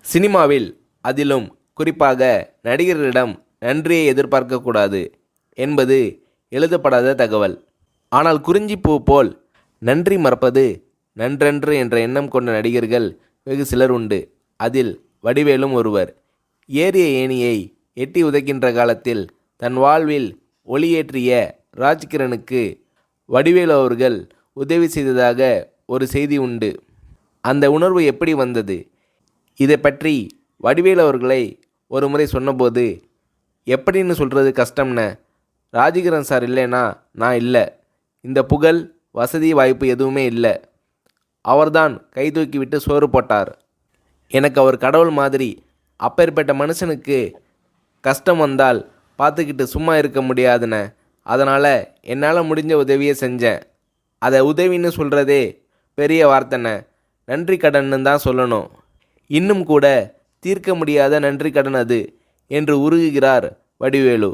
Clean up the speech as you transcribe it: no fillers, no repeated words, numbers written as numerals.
சினிமாவில் அதிலும் குறிப்பாக நடிகர்களிடம் நன்றியை எதிர்பார்க்கக்கூடாது என்பது எழுதப்படாத தகவல். ஆனால் குறிஞ்சிப்பூ போல் நன்றி மறப்பது நன்றன்று என்ற எண்ணம் கொண்ட நடிகர்கள் வெகு சிலர் உண்டு. அதில் வடிவேலும் ஒருவர். ஏறிய ஏணியை எட்டி உதைக்கின்ற காலத்தில் தன் வாழ்வில் ஒளியேற்றிய ராஜ்கிரனுக்கு வடிவேலு அவர்கள் உதவி செய்ததாக ஒரு செய்தி உண்டு. அந்த உணர்வு எப்படி வந்தது? இதை பற்றி வடிவேலு அவர்களை ஒரு முறை சொன்னபோது, எப்படின்னு சொல்கிறது கஷ்டம்ன, ராஜ்கிரண் சார் இல்லைனா நான் இல்லை, இந்த புகழ் வசதி வாய்ப்பு எதுவுமே இல்லை, அவர்தான் கை தூக்கி விட்டு சோறு போட்டார், எனக்கு அவர் கடவுள் மாதிரி, அப்பேற்பட்ட மனுஷனுக்கு கஷ்டம் வந்தால் பார்த்துக்கிட்டு சும்மா இருக்க முடியாதுண்ணே, அதனால் என்னால் முடிஞ்ச உதவியை செஞ்சேன், அதை உதவின்னு சொல்கிறதே பெரிய வார்த்தைண்ணே, நன்றி கடன்னு தான் சொல்லணும், இன்னும் கூட தீர்க்க முடியாத நன்றி கடன் அது என்று உருகுகிறார் வடிவேலு.